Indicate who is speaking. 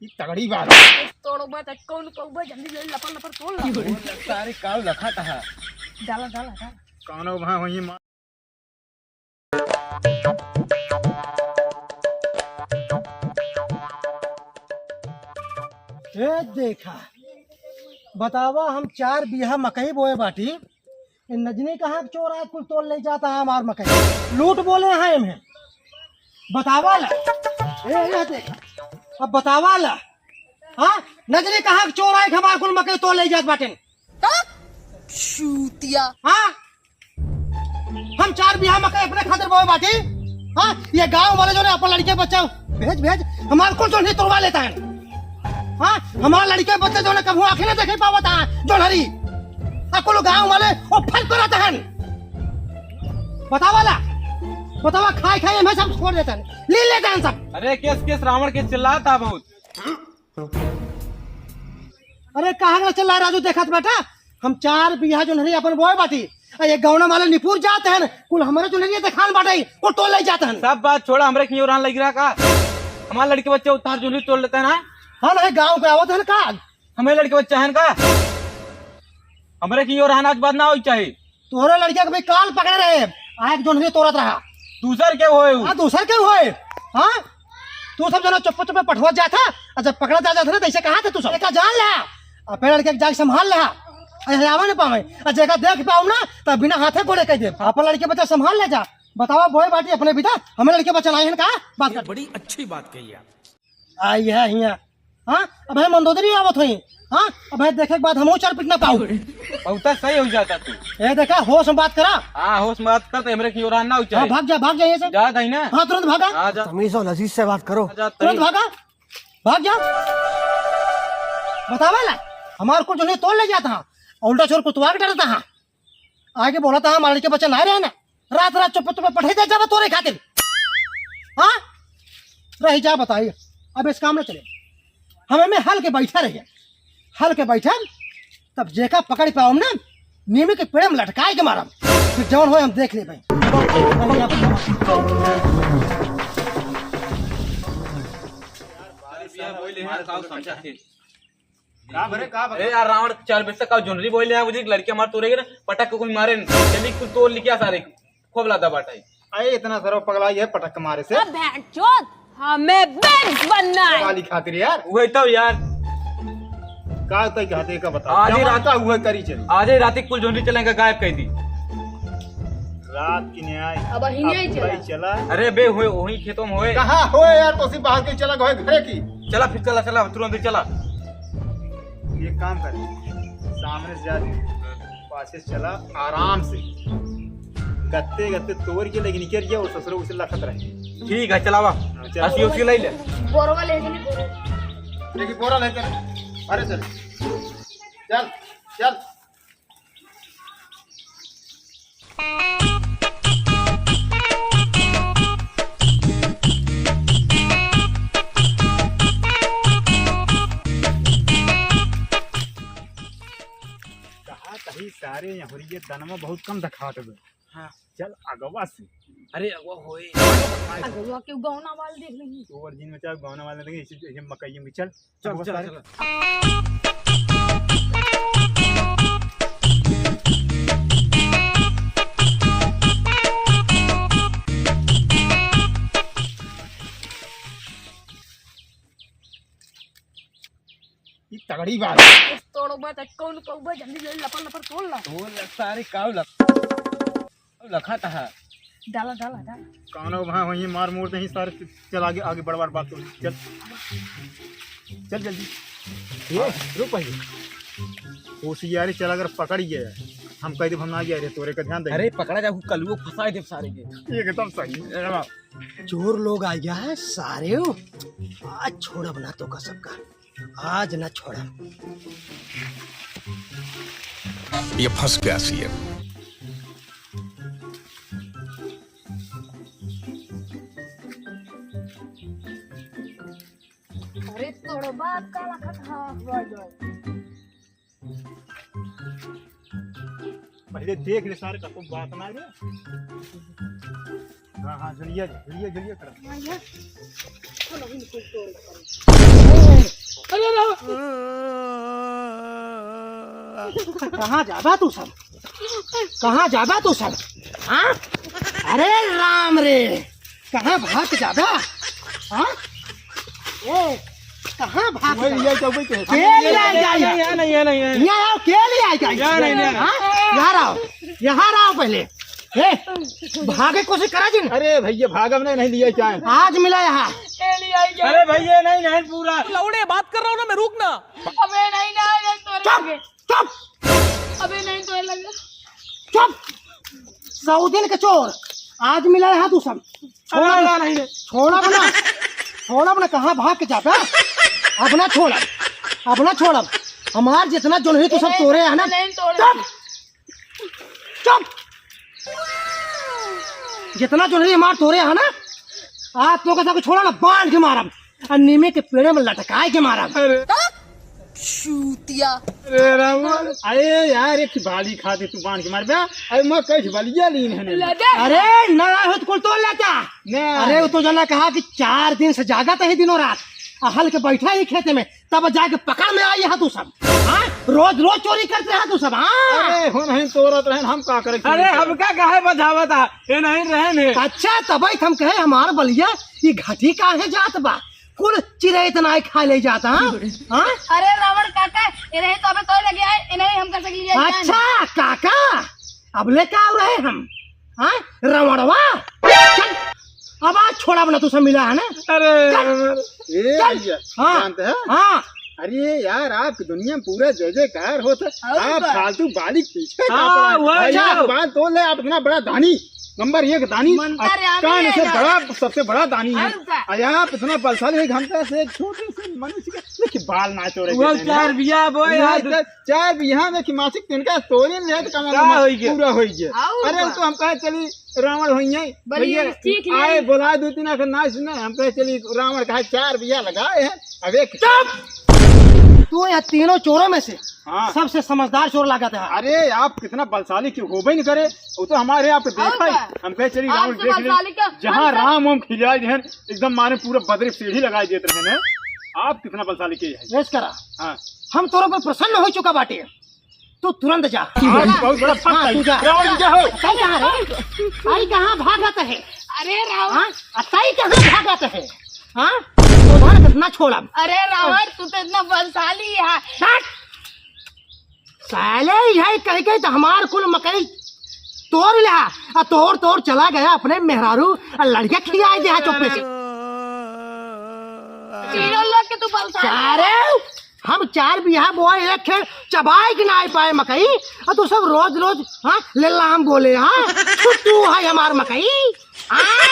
Speaker 1: ये तगड़ी बात
Speaker 2: तोड़ो बात कौन कहबे जल्दी जल्दी लपड़ लपड़ तोड़ ला
Speaker 1: सारे काल रखा था
Speaker 2: डाला डाला डाला
Speaker 1: कौन वहां वही मां
Speaker 3: ए देखा बतावा हम 4 बीघा मकई बोए बाटी नजनी कहाँ चोर आज कुल तोड़ ले जाता है हमार मकई लूट बोले हैं इन्हें बतावा ला ए देखा अब बतावा ला हाँ नजनी कहाँ चोर आए हमार कुल मकई तोड़ ले जात बाटे
Speaker 2: शूतिया
Speaker 3: हाँ हम 4 बीघा मकई अपने खातिर बोए बाटी हाँ ये गांव वाले जो ने अपन लड़के बच्चा भेज भेज हमार कुल तो नहीं तोड़वा लेता है हाँ हमारे लड़के बच्चे जो ने कभी आंखें नहीं देखे पावता है जो हरी कुल गांव वाले वो फल तो रहता है बतावा खाए खाए में सब छोड़ देते हैं ले लेते हैं सब।
Speaker 4: अरे केस रावण के चिल्लाता बहुत।
Speaker 3: अरे कहाँ का चल रहा राजू देखत बेटा हम 4 बीघा जो नहीं अपन बोए बाटी ये गाँव वाले निपुर जाते हैं कुल हमारे जो नहीं दिखान बाटे वो टोल ले जाते हैं।
Speaker 4: सब बात छोड़ा हमरे क्यों रान लग रहा का हमारे लड़के बच्चे उतार जो तोड़ लेते हैं ना।
Speaker 3: हाँ नहीं गाँव पे आवत है का
Speaker 4: हमारे लड़के बच्चे हैं का हमारे क्यों रहना आज बात ना हो चाहिए
Speaker 3: तोहरे लड़के को भी काल पकड़े रहे आए जो नहीं तोड़त रहा
Speaker 4: दूसर के होए
Speaker 3: दूसर के हुए हाँ तू सब जना चुप चुप पठवा जाता और जब पकड़ा जा जाता तो ऐसे कहा था तू सब एक जान ला और पेड़ लड़के जाके संभाल ला आवा नहीं पावे और जगह देख पाऊ ना तो बिना हाथे गोड़े कह दे अपन लड़के बच्चा संभाल ले जा बतावा बोए बाटी अपने पिता हमें लड़के बच्चा लाए हैं कहा बात कर
Speaker 5: बड़ी अच्छी बात कही आप
Speaker 3: आई है यहाँ हाँ अब है मंदोदरी आवत हुई हाँ अब है देखे के बाद हम 4 पीट ना पाऊ
Speaker 4: बहुत सही हो जाता तू
Speaker 3: ये देखा होश में बात करा
Speaker 4: हाँ होश में बात करते हमरे क्यों रहना हो चाहिए
Speaker 3: भाग जा ये से
Speaker 4: जा दही ना
Speaker 3: हाँ तुरंत भागा
Speaker 4: आ जा
Speaker 3: तमीज और लजीज से बात करो
Speaker 4: तुरंत
Speaker 3: भाग जा बतावा ला हमारे को जो नहीं तोड़ ले जाता उल्टा चोर कुतवा के डरता है आगे बोला था हमारे के बच्चा ना रहे ना रात रात चुप चुप पढ़े दे जा तोरे खातिर हाँ रही जा बताइए अब इस काम में चले हमें में हल के बैठा रहिए हल के बैठा तब जेका पकड़ पाओ ना नीम के पेड़ में लटकाए के मारा फिर जवन हो हम देख ले भाई
Speaker 4: यार रावण 4 बजे तक जुनरी बोल रहे मुझे लड़के मार तोड़ेगे ना पटक को कोई मारे जल्दी कुछ तोड़ लिया सारे खूब लादा बाटाई
Speaker 1: अरे इतना सारा पगला है पटक मारे से
Speaker 2: हमें बेंच बनना है
Speaker 1: काली खातिर यार
Speaker 4: वही तो यार
Speaker 1: का तय कहते का बता
Speaker 4: आधी रात
Speaker 1: का हुआ करी चल
Speaker 4: आज ही रात कुल जुनरी चलेगा गायब कह दी
Speaker 1: रात की न्याय
Speaker 2: अब ही नहीं
Speaker 1: चला
Speaker 4: अरे बे हुए वही खेतों में हुए
Speaker 1: कहाँ हो यार तो सी बाहर के चला गए घरे की
Speaker 4: चला फिर चला तुरंत चला
Speaker 1: एक काम कर सामने से जा पासे से चला आराम से गत्ते गत्ते तोड़ के लेकिन निकल गया और ससुर उसे लखत रहे
Speaker 4: ठीक है चलावा अस्सी उसी ले ले
Speaker 2: बोरवा ले बोरो
Speaker 1: लेकिन बोरा लेकर अरे चल चल चल कहीं सारे यहाँ ये दानमा बहुत कम दिखाते हैं हाँ चल अगवा से
Speaker 4: अरे वो होए
Speaker 2: अगवा के गौना वाले देख लेंगे
Speaker 1: तो वर्जिन में चल गौना वाले देंगे इसे मकई में चल
Speaker 4: चल चल
Speaker 1: ये तगड़ी बात
Speaker 2: तोड़ो बात कौन कहबे जल्दी जल्दी लपड़ लपड़ तोड़ ला
Speaker 4: तो सारे काव लखा था
Speaker 2: डाला डाला डाला
Speaker 1: कौन वहाँ वहीं मार मोड़ते ही सारे चल आगे आगे बड़ बड़ बात चल चल जल्दी ये रुक भाई होशियारी चल अगर पकड़ गया हम कह दे हम ना गया रे तोरे का ध्यान दे
Speaker 4: अरे पकड़ा जा कलुओ फंसा दे सारे के
Speaker 1: एकदम सही
Speaker 3: चोर लोग आ गया है सारे आज छोड़ा बना तो का सबका आज ना छोड़ा
Speaker 5: ये फंस गया सीएम
Speaker 2: अरे तोड़ो बात का लखत हां
Speaker 1: पहले देख ले सारे का कोई बात ना रे हाँ हाँ जल्दी कर
Speaker 2: चलो भी निकल तोड़
Speaker 3: कहाँ जाबा तू सब? कहाँ जाबा तू सब? हाँ? अरे राम रे, कहाँ भाग जाबा? हाँ? ए, कहाँ भाग
Speaker 1: वही
Speaker 3: जाबा?
Speaker 1: लिया चौबे के
Speaker 3: के लिए आएगा ये?
Speaker 4: यहाँ नहीं
Speaker 3: यहाँ आओ, के लिए आएगा ये?
Speaker 4: यहाँ नहीं।
Speaker 3: हाँ? यहाँ आओ पहले। ए, भागे कोशिश करा जिन।
Speaker 1: अरे भैया भागम ने नहीं लिया चाय
Speaker 3: आज मिला यहाँ।
Speaker 4: अरे भैया नहीं पूरा
Speaker 2: लौड़े बात कर रहा हूँ ना मैं, रुक ना। अबे नहीं नहीं तोरे
Speaker 3: चुप
Speaker 2: लगे।
Speaker 3: चुप
Speaker 2: अबे नहीं तोरे लगे।
Speaker 3: चुप, सऊदीन के चोर आज मिला यहाँ तू सब। छोड़ा नहीं, छोड़ा बना, छोड़ा बना। कहाँ भाग के जाता? अब ना छोड़ा, अब ना छोड़ा। हमार जितना जो नहीं तू सब तोड़े है ना।
Speaker 2: नहीं तोड़े।
Speaker 3: चुप चुप, जितना जो नहीं हमार तोड़े है ना, आज तो कैसा छोड़ा ना, बांध के मारा और नीमे के पेड़े में लटकाए के मारा।
Speaker 2: शूतिया।
Speaker 1: अरे रावण, अरे यार एक बाली खाते तू बांध के मार बे। अरे मैं कहीं बलिया लीन है ने।
Speaker 3: अरे ना हो तो तोड़ लेता।
Speaker 1: ने
Speaker 3: अरे वो तो जना कहा कि 4 दिन से जागा था ही दिनों रात, हल के बैठा ही खेते में, तब जाके पकड़ में आई है तू सब। हाँ, रोज रोज चोरी करते हैं तू सब। हाँ,
Speaker 1: अरे हो नहीं तोड़त रहे हम का करे।
Speaker 4: अरे हमका काहे बजावा था, ये नहीं रहने।
Speaker 3: अच्छा तब हम कहे हमार बलिया ये घटी काहे जात बा, कुल चिड़ै इतना खा ले जाता। हाँ,
Speaker 2: अरे रावण काका, इन्हें तो अबे तोड़ लगे आए, इन्हें हम कैसे लिया?
Speaker 3: अच्छा काका, अब ले का रहे हम? हाँ, रवड़वा चल, अब आज छोड़ा बना तू सब मिला है ना।
Speaker 4: अरे
Speaker 1: ए भैया
Speaker 3: हाँ
Speaker 1: जानते हैं?
Speaker 3: हाँ,
Speaker 1: अरे यार आप दुनिया में पूरा जय जयकार होता। आप फालतू बाली पीछे
Speaker 4: हाँ, वही है।
Speaker 1: बात तो ले, आप इतना बड़ा दानी, नंबर 1 दानी,
Speaker 2: मनता रे आगे
Speaker 1: कान से
Speaker 2: आएगा।
Speaker 1: बड़ा सबसे बड़ा दानी है।
Speaker 2: और क्या?
Speaker 1: अरे आप इतना बलशाली एक घंटे से छोटे से मनुष्य के देखिए बाल ना चोरे
Speaker 4: वो 4 बिया वो यार
Speaker 1: चाय बिहार में कि मासिक तिनका तोड़े नहीं है तो
Speaker 4: का होई गया?
Speaker 1: पूरा होई गया।
Speaker 2: और
Speaker 1: अरे वो तो हम कहे चली रावण होई है
Speaker 2: बढ़िया,
Speaker 1: भैया,
Speaker 2: ठीक है।
Speaker 1: आए बुलाए 2-3 आकर ना सुने, हम कहे चली रावण कहे 4 बिया लगाए हैं। अब एक
Speaker 3: तू यहाँ तीनों चोरों में से
Speaker 1: हाँ।
Speaker 3: सबसे समझदार चोर लागत है।
Speaker 1: अरे आप कितना बलशाली क्यों हो नहीं करे, वो तो हमारे आपको देखा ही।
Speaker 2: क्या?
Speaker 1: हम कहे चली
Speaker 2: आप
Speaker 1: रावण
Speaker 2: तो
Speaker 1: देख
Speaker 2: बलशाली क्या?
Speaker 1: ले जहाँ
Speaker 2: हम सब-
Speaker 1: राम हम खिलाए हैं एकदम मारे पूरा बदरी सीढ़ी लगाए देते रहे हैं। आप कितना बलशाली के है।
Speaker 3: रेस करा,
Speaker 1: हाँ
Speaker 3: हम तोरों पर प्रसन्न हो चुका बाटे, तू तुरंत जा।
Speaker 1: आप बहुत बड़ा फंस
Speaker 3: हाँ, तू जा।
Speaker 1: रावण क्या हो।
Speaker 3: अताई कहाँ रे? आई कहाँ भागत है?
Speaker 2: अरे रावण,
Speaker 3: हाँ, अताई कहाँ भागत है? हाँ, तो कितना छोड़ा।
Speaker 2: अरे रावण तू तो इतना बलशाली है।
Speaker 3: साले यही कह गए तो हमार कुल मकई तोड़ लिया और तोड़ तोड़ चला गया अपने मेहरारू और लड़के खिलाए दिया चुप्पे से।
Speaker 2: तीनों लोग के तू बलशाली है।
Speaker 3: सारे हम 4 बिहा बोए, एक खेल चबाए कि ना पाए मकई, और तू सब रोज रोज हाँ ले हम बोले। हाँ छुट्टू है हमार मकई। हाँ